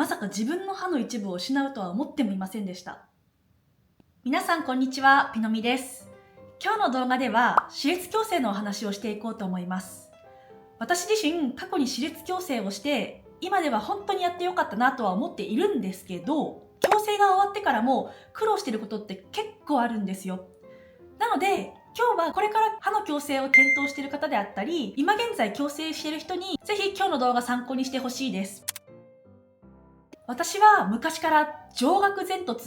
まさか自分の歯の一部を失うとは思ってもいませんでした。皆さんこんにちは、ピノミです。今日の動画では歯列矯正のお話をしていこうと思います。私自身過去に歯列矯正をして今では本当にやってよかったなとは思っているんですけど、矯正が終わってからも苦労していることって結構あるんですよ。なので今日はこれから歯の矯正を検討している方であったり、今現在矯正している人にぜひ今日の動画参考にしてほしいです。私は昔から上顎前突、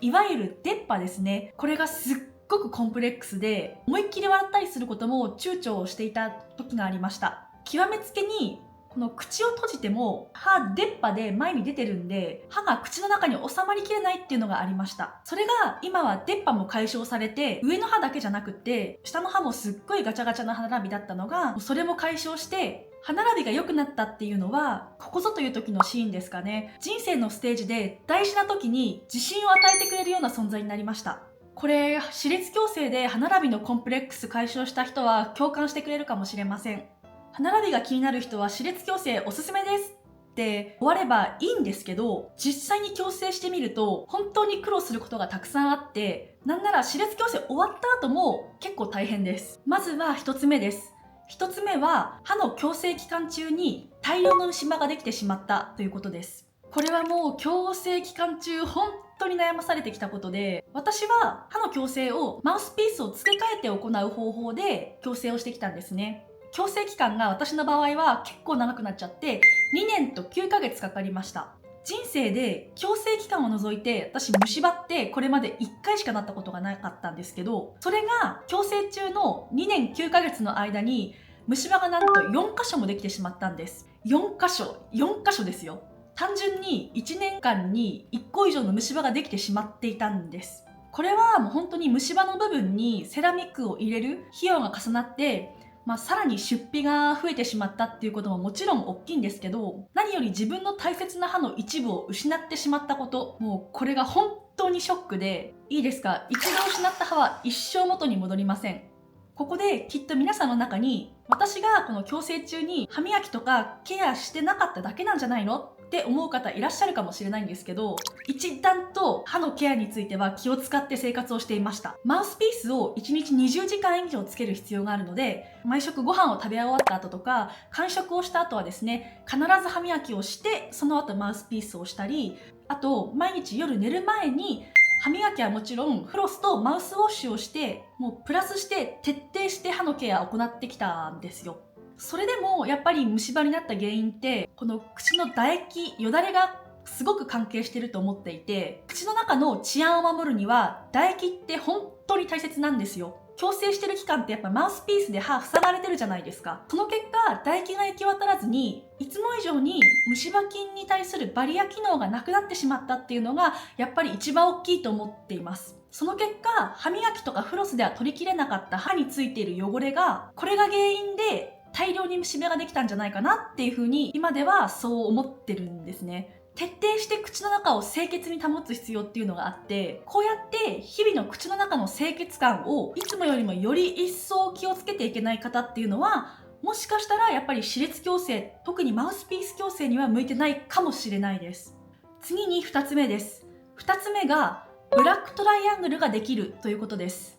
いわゆる出っ歯ですね。これがすっごくコンプレックスで、思いっきり笑ったりすることも躊躇をしていた時がありました。極めつけに、この口を閉じても歯出っ歯で前に出てるんで、歯が口の中に収まりきれないっていうのがありました。それが今は出っ歯も解消されて、上の歯だけじゃなくって下の歯もすっごいガチャガチャな歯並びだったのが、それも解消して歯並びが良くなったっていうのは、ここぞという時のシーンですかね。人生のステージで大事な時に自信を与えてくれるような存在になりました。これ、歯列矯正で歯並びのコンプレックス解消した人は共感してくれるかもしれません。歯並びが気になる人は歯列矯正おすすめですって終わればいいんですけど、実際に矯正してみると本当に苦労することがたくさんあって、なんなら歯列矯正終わった後も結構大変です。まずは一つ目です。一つ目は歯の矯正期間中に大量の虫歯ができてしまったということです。これはもう矯正期間中本当に悩まされてきたことで、私は歯の矯正をマウスピースを付け替えて行う方法で矯正をしてきたんですね。矯正期間が私の場合は結構長くなっちゃって2年と9ヶ月かかりました。人生で矯正期間を除いて私虫歯ってこれまで1回しかなったことがなかったんですけど、それが矯正中の2年9ヶ月の間に虫歯がなんと4箇所もできてしまったんです。4箇所ですよ。単純に1年間に1個以上の虫歯ができてしまっていたんです。これはもう本当に虫歯の部分にセラミックを入れる費用が重なってさらに出費が増えてしまったっていうことももちろん大きいんですけど、何より自分の大切な歯の一部を失ってしまったこと、もうこれが本当にショックで、いいですか？一度失った歯は一生元に戻りません。ここできっと皆さんの中に、私がこの矯正中に歯磨きとかケアしてなかっただけなんじゃないのって思う方いらっしゃるかもしれないんですけど、一段と歯のケアについては気を使って生活をしていました。マウスピースを1日20時間以上つける必要があるので、毎食ご飯を食べ終わった後とか間食をした後はですね、必ず歯磨きをしてその後マウスピースをしたり、あと毎日夜寝る前に歯磨きはもちろんフロスとマウスウォッシュをして、もうプラスして徹底して歯のケアを行ってきたんですよ。それでもやっぱり虫歯になった原因ってこの口の唾液、よだれがすごく関係してると思っていて、口の中の治安を守るには唾液って本当に大切なんですよ。矯正してる期間ってやっぱマウスピースで歯塞がれてるじゃないですか。その結果唾液が行き渡らずに、いつも以上に虫歯菌に対するバリア機能がなくなってしまったっていうのがやっぱり一番大きいと思っています。その結果、歯磨きとかフロスでは取りきれなかった歯についている汚れが、これが原因で大量に虫歯ができたんじゃないかなっていう風に今ではそう思ってるんですね。徹底して口の中を清潔に保つ必要っていうのがあって、こうやって日々の口の中の清潔感をいつもよりもより一層気をつけていけない方っていうのは、もしかしたらやっぱり歯列矯正、特にマウスピース矯正には向いてないかもしれないです。次に2つ目です。2つ目がブラックトライアングルができるということです。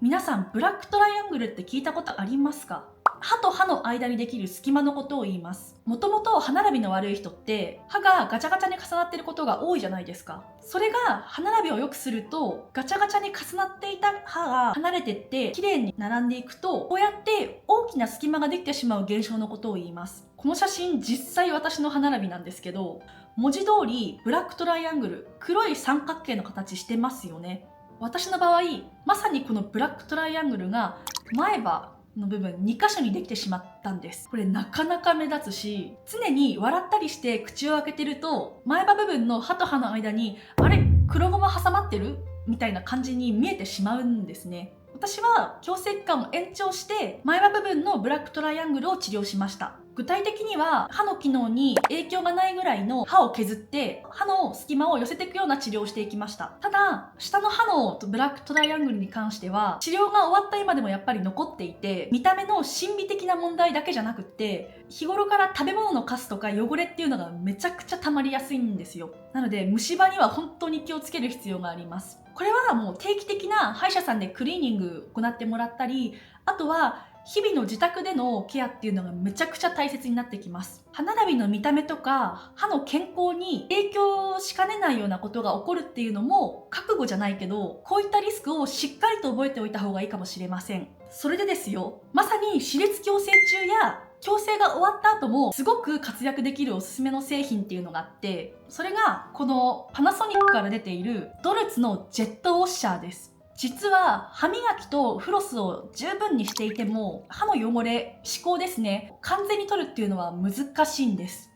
皆さんブラックトライアングルって聞いたことありますか？歯と歯の間にできる隙間のことを言います。もともと歯並びの悪い人って歯がガチャガチャに重なっていることが多いじゃないですか。それが歯並びを良くすると、ガチャガチャに重なっていた歯が離れてって綺麗に並んでいくと、こうやって大きな隙間ができてしまう現象のことを言います。この写真実際私の歯並びなんですけど、文字通りブラックトライアングル、黒い三角形の形してますよね。私の場合、まさにこのブラックトライアングルが前歯の部分2箇所にできてしまったんです。これなかなか目立つし、常に笑ったりして口を開けてると前歯部分の歯と歯の間にあれ黒ゴマ挟まってるみたいな感じに見えてしまうんですね。私は矯正期間を延長して前歯部分のブラックトライアングルを治療しました。具体的には歯の機能に影響がないぐらいの歯を削って歯の隙間を寄せていくような治療をしていきました。ただ下の歯のブラックトライアングルに関しては治療が終わった今でもやっぱり残っていて、見た目の心理的な問題だけじゃなくって日頃から食べ物のカスとか汚れっていうのがめちゃくちゃ溜まりやすいんですよ。なので虫歯には本当に気をつける必要があります。これはもう定期的な歯医者さんでクリーニング行ってもらったり、あとは日々の自宅でのケアっていうのがめちゃくちゃ大切になってきます。歯並びの見た目とか歯の健康に影響しかねないようなことが起こるっていうのも覚悟じゃないけど、こういったリスクをしっかりと覚えておいた方がいいかもしれません。それでですよ、まさに歯列矯正中や矯正が終わった後もすごく活躍できるおすすめの製品っていうのがあって、それがこのパナソニックから出ているドルツのジェットウォッシャーです。実は歯磨きとフロスを十分にしていても歯の汚れ、歯垢ですね、完全に取るっていうのは難しいんです。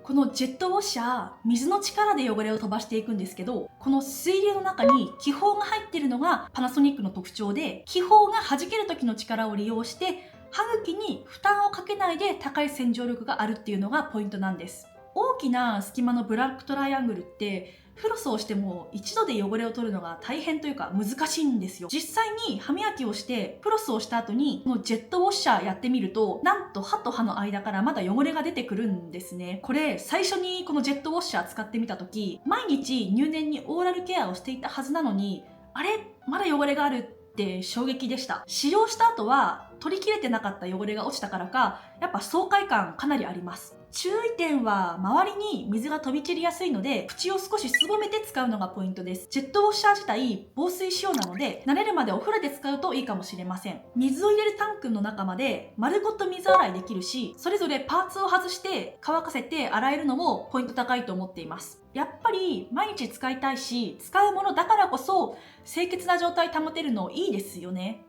このジェットウォッシャー、水の力で汚れを飛ばしていくんですけど、この水流の中に気泡が入っているのがパナソニックの特徴で、気泡が弾ける時の力を利用して歯茎に負担をかけないで高い洗浄力があるっていうのがポイントなんです。大きな隙間のブラックトライアングルってフロスをしても一度で汚れを取るのが大変というか難しいんですよ。実際に歯磨きをしてフロスをした後にこのジェットウォッシャーやってみると、なんと歯と歯の間からまだ汚れが出てくるんですね。これ最初にこのジェットウォッシャー使ってみた時、毎日入念にオーラルケアをしていたはずなのに、あれまだ汚れがあるって衝撃でした。使用した後は取り切れてなかった汚れが落ちたからか、やっぱ爽快感かなりあります。注意点は周りに水が飛び散りやすいので口を少しすぼめて使うのがポイントです。ジェットウォッシャー自体防水仕様なので慣れるまでお風呂で使うといいかもしれません。水を入れるタンクの中まで丸ごと水洗いできるし、それぞれパーツを外して乾かせて洗えるのもポイント高いと思っています。やっぱり毎日使いたいし、使うものだからこそ清潔な状態保てるのいいですよね。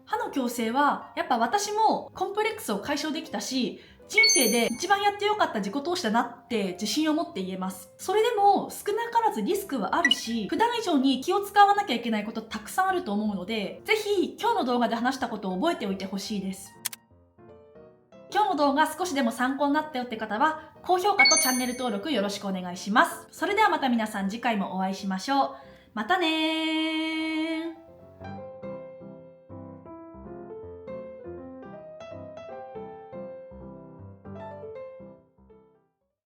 歯の矯正はやっぱ私もコンプレックスを解消できたし、人生で一番やってよかった自己投資だなって自信を持って言えます。それでも少なからずリスクはあるし、普段以上に気を使わなきゃいけないことたくさんあると思うので、ぜひ今日の動画で話したことを覚えておいてほしいです。今日の動画少しでも参考になったよって方は高評価とチャンネル登録よろしくお願いします。それではまた皆さん次回もお会いしましょう。またねー。